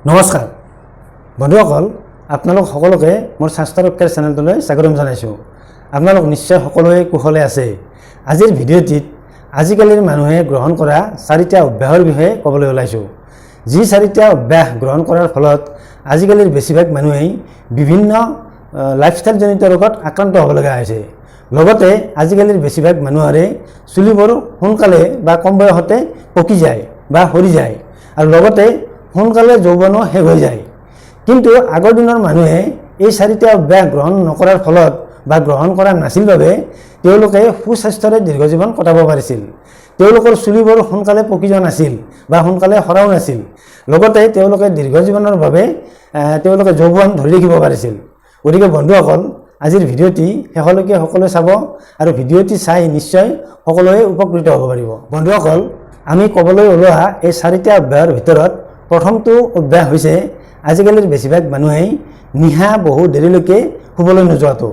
নমস্কাৰ বন্ধুসকল, আপোনালোক সকলোকে মোৰ স্বাস্থ্য ৰক্ষাৰ চেনেলটোলৈ স্বাগতম জনাইছোঁ। আপোনালোক নিশ্চয় সকলোৱে কুশলে আছে। আজিৰ ভিডিঅ'টিত আজিকালিৰ মানুহে গ্ৰহণ কৰা 4টা অভ্যাসৰ বিষয়ে ক'বলৈ ওলাইছোঁ। যি 4টা অভ্যাস গ্ৰহণ কৰাৰ ফলত আজিকালিৰ বেছিভাগ মানুহেই বিভিন্ন লাইফষ্টাইলজনিত ৰোগত আক্ৰান্ত হ'ব লগা হৈছে। লগতে আজিকালিৰ বেছিভাগ মানুহৰে চুলিবোৰ সোনকালে বা কম বয়সতে পকি যায় বা সৰি যায় আৰু লগতে সোনকালে যৌৱনো শেষ হৈ যায়। কিন্তু আগৰ দিনৰ মানুহে এই 4টা অভ্যাস গ্ৰহণ নকৰাৰ ফলত বা গ্ৰহণ কৰা নাছিল বাবে তেওঁলোকে সুস্বাস্থ্যৰে দীৰ্ঘজীৱন কটাব পাৰিছিল। তেওঁলোকৰ চুলিবোৰ সোনকালে পকি যোৱা নাছিল বা সোনকালে সৰাও নাছিল। লগতে তেওঁলোকে দীৰ্ঘজীৱনৰ বাবে তেওঁলোকে যৌৱন ধৰি ৰাখিব পাৰিছিল। গতিকে বন্ধুসকল, আজিৰ ভিডিঅ'টি শেষলৈকে সকলোৱে চাব আৰু ভিডিঅ'টি চাই নিশ্চয় সকলোৱে উপকৃত হ'ব পাৰিব। বন্ধুসকল, আমি ক'বলৈ ওলোৱা এই 4টা অভ্যাসৰ ভিতৰত প্ৰথমটো অভ্যাস হৈছে আজিকালিৰ বেছিভাগ মানুহেই নিশা বহু দেৰিলৈকে শুবলৈ নোযোৱাটো।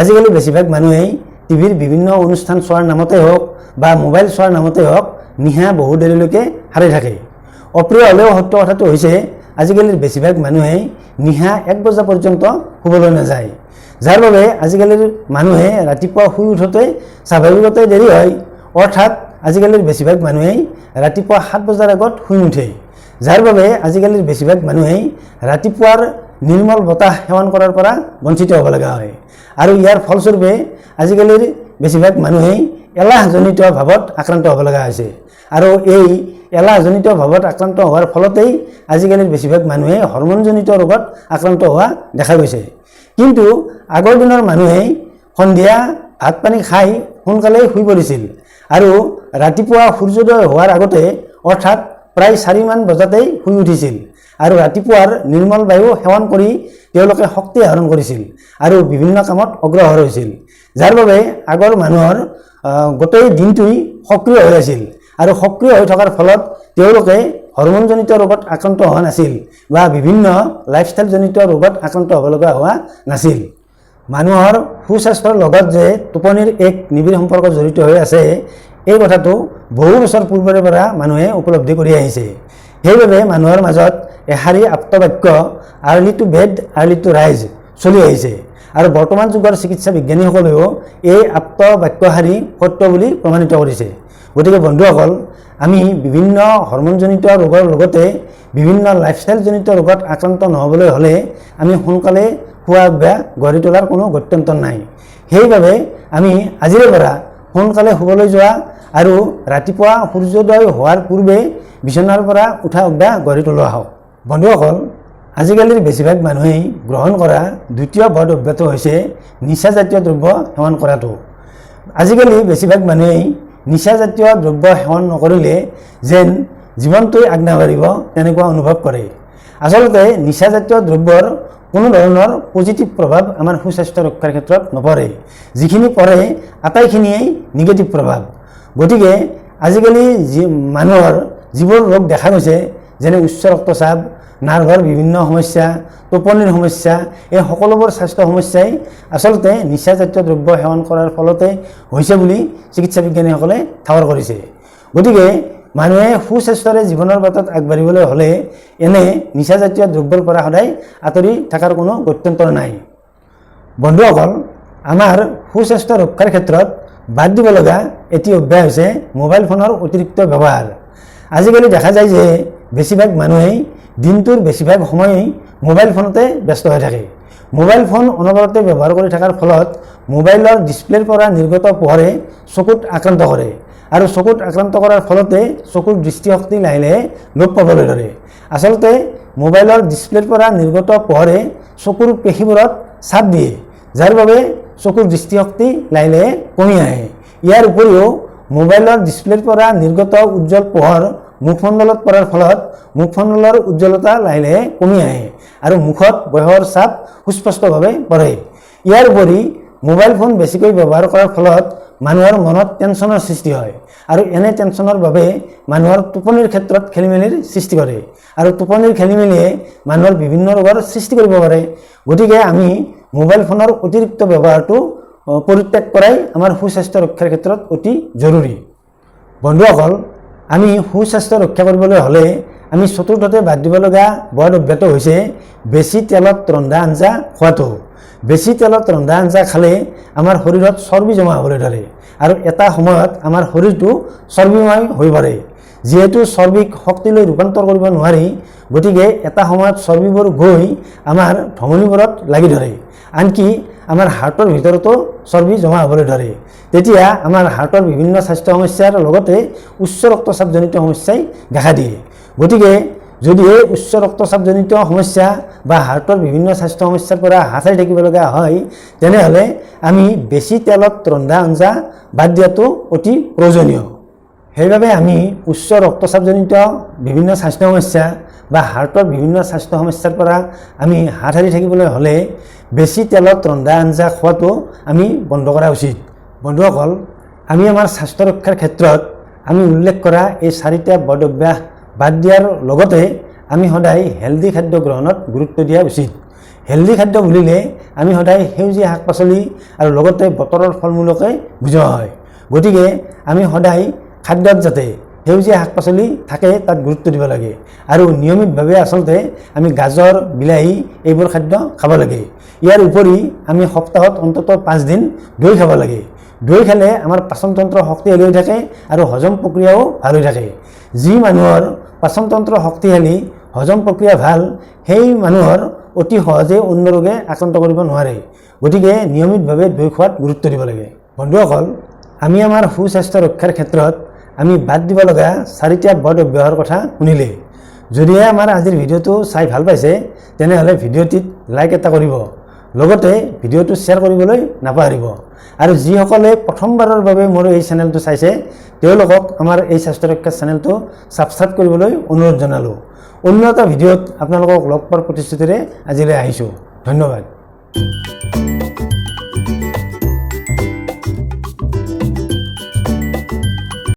আজিকালি বেছিভাগ মানুহেই টিভিৰ বিভিন্ন অনুষ্ঠান চোৱাৰ নামতে হওক বা মোবাইল চোৱাৰ নামতে হওক নিশা বহু দেৰিলৈকে সাৰি থাকে। অপ্ৰিয় হ'লেও সত্য কথাটো হৈছে আজিকালিৰ বেছিভাগ মানুহেই নিশা 1 বজা পৰ্যন্ত শুবলৈ নাযায়, যাৰ বাবে আজিকালিৰ মানুহে ৰাতিপুৱা শুই উঠোতে স্বাভাৱিকতে দেৰি হয়। অৰ্থাৎ আজিকালিৰ বেছিভাগ মানুহেই ৰাতিপুৱা 7 বজাৰ আগত শুই নুঠে, যাৰ বাবে আজিকালিৰ বেছিভাগ মানুহেই ৰাতিপুৱাৰ নিৰ্মল বতাহ সেৱন কৰাৰ পৰা বঞ্চিত হ'ব লগা হয়। আৰু ইয়াৰ ফলস্বৰূপে আজিকালিৰ বেছিভাগ মানুহেই এলাহজনিত ভাৱত আক্ৰান্ত হ'ব লগা হৈছে। আৰু এই এলাহজনিত ভাৱত আক্ৰান্ত হোৱাৰ ফলতেই আজিকালিৰ বেছিভাগ মানুহে হৰমনজনিত ৰোগত আক্ৰান্ত হোৱা দেখা গৈছে। কিন্তু আগৰ দিনৰ মানুহেই সন্ধিয়া ভাত পানী খাই সোনকালেই শুই পৰিছিল আৰু ৰাতিপুৱা সূৰ্যোদয় হোৱাৰ আগতে অৰ্থাৎ প্ৰায় 4 মান বজাতেই শুই উঠিছিল আৰু ৰাতিপুৱাৰ নিৰ্মল বায়ু সেৱন কৰি তেওঁলোকে শক্তি আহৰণ কৰিছিল আৰু বিভিন্ন কামত অগ্ৰসৰ হৈছিল, যাৰ বাবে আগৰ মানুহৰ গোটেই দিনটোই সক্ৰিয় হৈ আছিল আৰু সক্ৰিয় হৈ থকাৰ ফলত তেওঁলোকে হৰমনজনিত ৰোগত আক্ৰান্ত হোৱা নাছিল বা বিভিন্ন লাইফষ্টাইলজনিত ৰোগত আক্ৰান্ত হ'ব লগা হোৱা নাছিল। মানুহৰ সুস্বাস্থ্যৰ লগত যে টোপনিৰ এক নিবিড় সম্পৰ্ক জড়িত হৈ আছে, এই কথাটো বহু বছৰ পূৰ্বৰে পৰা মানুহে উপলব্ধি কৰি আহিছে। সেইবাবে মানুহৰ মাজত এষাৰি আপ্তবাক্য early to bed early to rise চলি আহিছে আৰু বৰ্তমান যুগৰ চিকিৎসা বিজ্ঞানীসকলেও এই আপ্তবাক্যষাৰি সত্য বুলি প্ৰমাণিত কৰিছে। গতিকে বন্ধুসকল, আমি বিভিন্ন হৰমনজনিত ৰোগৰ লগতে বিভিন্ন লাইফষ্টাইলজনিত ৰোগত আক্ৰান্ত নহ'বলৈ হ'লে আমি সোনকালে খোৱা অভ্যাস গঢ়ি তোলাৰ কোনো গত্যন্তৰ নাই। সেইবাবে আমি আজিৰে পৰা সোনকালে শুবলৈ যোৱা আৰু ৰাতিপুৱা সূৰ্যোদয় হোৱাৰ পূৰ্বে বিচনাৰ পৰা উঠা অভ্যাস গঢ়ি তোলোৱা হওক। বন্ধুসকল, আজিকালিৰ বেছিভাগ মানুহেই গ্ৰহণ কৰা দ্বিতীয় বদ অভ্যাসটো হৈছে নিচাজাতীয় দ্ৰব্য সেৱন কৰাটো। আজিকালি বেছিভাগ মানুহেই নিচাজাতীয় দ্ৰব্য সেৱন নকৰিলে যেন জীৱনটোৱে আগ নাবাঢ়িব তেনেকুৱা অনুভৱ কৰে। আচলতে নিচাজাতীয় দ্ৰব্যৰ কোনো ধৰণৰ পজিটিভ প্ৰভাৱ আমাৰ সুস্বাস্থ্য ৰক্ষাৰ ক্ষেত্ৰত নপৰে। যিখিনি পৰে আটাইখিনিয়েই নিগেটিভ প্ৰভাৱ। গতিকে আজিকালি মানুহৰ যিবোৰ ৰোগ দেখা গৈছে, যেনে উচ্চ ৰক্তচাপ, নাৰ্ভৰ বিভিন্ন সমস্যা, টোপনিৰ সমস্যা, এই সকলোবোৰ স্বাস্থ্য সমস্যাই আচলতে নিচাজাতীয় দ্ৰব্য সেৱন কৰাৰ ফলতে হৈছে বুলি চিকিৎসা বিজ্ঞানীসকলে ঠাৱৰ কৰিছে। গতিকে মানুহে সুস্বাস্থ্যৰে জীৱনৰ বাটত আগবাঢ়িবলৈ হ'লে এনে নিচাজাতীয় দ্ৰব্যৰ পৰা সদায় আঁতৰি থকাৰ কোনো গত্যন্তৰ নাই। বন্ধুসকল, আমাৰ সুস্বাস্থ্য ৰক্ষাৰ ক্ষেত্ৰত বাদ দিব লগা এটি অভ্যাস হৈছে মোবাইল ফোনৰ অতিৰিক্ত ব্যৱহাৰ। আজিকালি দেখা যায় যে বেছিভাগ মানুহেই দিনটোৰ বেছিভাগ সময়ই মোবাইল ফোনতে ব্যস্ত হৈ থাকে। মোবাইল ফোন অনবৰতে ব্যৱহাৰ কৰি থকাৰ ফলত মোবাইলৰ ডিছপ্লেৰ পৰা নিৰ্গত পোহৰে চকুত আক্ৰান্ত কৰে আৰু চকুত আক্ৰান্ত কৰাৰ ফলতে চকুৰ দৃষ্টিশক্তি লাহে লাহে লোপ পাবলৈ ধৰে। আচলতে মোবাইলৰ ডিছপ্লেৰ পৰা নিৰ্গত পোহৰে চকুৰ পেশীবোৰত চাপ দিয়ে, যাৰ বাবে চকুৰ দৃষ্টিশক্তি লাহে লাহে কমি আহে। ইয়াৰ উপৰিও মোবাইলৰ ডিছপ্লেৰ পৰা নিৰ্গত উজ্জ্বল পোহৰ মুখমণ্ডলত পৰাৰ ফলত মুখমণ্ডলৰ উজ্জ্বলতা লাহে লাহে কমি আহে আৰু মুখত বয়সৰ ছাপ সুস্পষ্টভাৱে পৰে। ইয়াৰ উপৰি মোবাইল ফোন বেছিকৈ ব্যৱহাৰ কৰাৰ ফলত মানুহৰ মনত টেনশ্যনৰ সৃষ্টি হয় আৰু এনে টেনশ্যনৰ বাবে মানুহৰ টোপনিৰ ক্ষেত্ৰত খেলিমেলিৰ সৃষ্টি কৰে আৰু টোপনিৰ খেলিমেলিয়ে মানুহৰ বিভিন্ন ৰোগৰ সৃষ্টি কৰিব পাৰে। গতিকে আমি মোবাইল ফোনৰ অতিৰিক্ত ব্যৱহাৰটো পৰিত্যাগ কৰাই আমাৰ সুস্বাস্থ্য ৰক্ষাৰ ক্ষেত্ৰত অতি জৰুৰী। বন্ধুসকল, আমি সুস্বাস্থ্য ৰক্ষা কৰিবলৈ হ'লে আমি চতুৰ্থতে বাদ দিব লগা বদ অভ্যাসটো হৈছে বেছি তেলত ৰন্ধা আঞ্জা খোৱাটো। বেছি তেলত ৰন্ধা আঞ্জা খালে আমাৰ শৰীৰত চৰ্বি জমা হ'বলৈ ধৰে আৰু এটা সময়ত আমাৰ শৰীৰটো চৰ্বিময় হৈ পৰে। যিহেতু চৰ্বিক শক্তিলৈ ৰূপান্তৰ কৰিব নোৱাৰি, গতিকে এটা সময়ত চৰ্বিবোৰ গৈ আমাৰ ধমনীবোৰত লাগি ধৰে, আনকি আমাৰ হাৰ্টৰ ভিতৰতো চৰ্বি জমা হ'বলৈ ধৰে। তেতিয়া আমাৰ হাৰ্টৰ বিভিন্ন স্বাস্থ্য সমস্যাৰ লগতে উচ্চ ৰক্তচাপজনিত সমস্যাই দেখা দিয়ে। গতিকে যদি এই উচ্চ ৰক্তচাপজনিত সমস্যা বা হাৰ্টৰ বিভিন্ন স্বাস্থ্য সমস্যাৰ পৰা হাত সাৰি থাকিব লগা হয়, তেনেহ'লে আমি বেছি তেলত ৰন্ধা আঞ্জা বাদ দিয়াটো অতি প্ৰয়োজনীয়। সেইবাবে আমি উচ্চ ৰক্তচাপজনিত বিভিন্ন স্বাস্থ্য সমস্যা বা হাৰ্টৰ বিভিন্ন স্বাস্থ্য সমস্যাৰ পৰা আমি হাত সাৰি থাকিবলৈ হ'লে বেছি তেলত ৰন্ধা আঞ্জা খোৱাটো আমি বন্ধ কৰা উচিত। বন্ধুসকল, আমি আমাৰ স্বাস্থ্য ৰক্ষাৰ ক্ষেত্ৰত আমি উল্লেখ কৰা এই 4টা বদ অভ্যাস বাদ দিয়াৰ লগতে আমি সদায় হেল্ডি খাদ্য গ্ৰহণত গুৰুত্ব দিয়া উচিত। হেল্ডি খাদ্য বুলিলে আমি সদায় সেউজীয়া শাক পাচলি আৰু লগতে বতৰৰ ফল মূলকে বুজোৱা হয়। গতিকে আমি সদায় খাদ্যত যাতে সেউজীয়া শাক পাচলি থাকে তাত গুৰুত্ব দিব লাগে আৰু নিয়মিতভাৱে আচলতে আমি গাজৰ, বিলাহী এইবোৰ খাদ্য খাব লাগে। ইয়াৰ উপৰি আমি সপ্তাহত অন্ততঃ 5 দিন দৈ খাব লাগে। দৈ খালে আমাৰ পাচনতন্ত্ৰ শক্তিশালী হৈ থাকে আৰু হজম প্ৰক্ৰিয়াও ভাল হৈ থাকে। যি মানুহৰ পাচনতন্ত্ৰ শক্তিশালী, হজম প্ৰক্ৰিয়া ভাল, সেই মানুহৰ অতি সহজে অন্য ৰোগে আক্ৰান্ত কৰিব নোৱাৰে। গতিকে নিয়মিতভাৱে দৈ খোৱাত গুৰুত্ব দিব লাগে। বন্ধুসকল, আমি আমাৰ সুস্বাস্থ্য ৰক্ষাৰ ক্ষেত্ৰত আমি বাদ দিব লগা 4টা বদ অভ্যাসৰ কথা শুনিলে। যদিহে আমাৰ আজিৰ ভিডিঅ'টো চাই ভাল পাইছে, তেনেহ'লে ভিডিঅ'টিত লাইক এটা কৰিব, লগতে ভিডিঅ'টো শ্বেয়াৰ কৰিবলৈ নাপাহৰিব। আৰু যিসকলে প্ৰথমবাৰৰ বাবে মোৰ এই চেনেলটো চাইছে, তেওঁলোকক আমাৰ এই স্বাস্থ্য ৰক্ষা চেনেলটো ছাবস্ক্ৰাইব কৰিবলৈ অনুৰোধ জনালোঁ। অন্য এটা ভিডিঅ'ত আপোনালোকক লগ পোৱাৰ প্ৰতিশ্ৰুতিৰে আজিলৈ আহিছোঁ। ধন্যবাদ।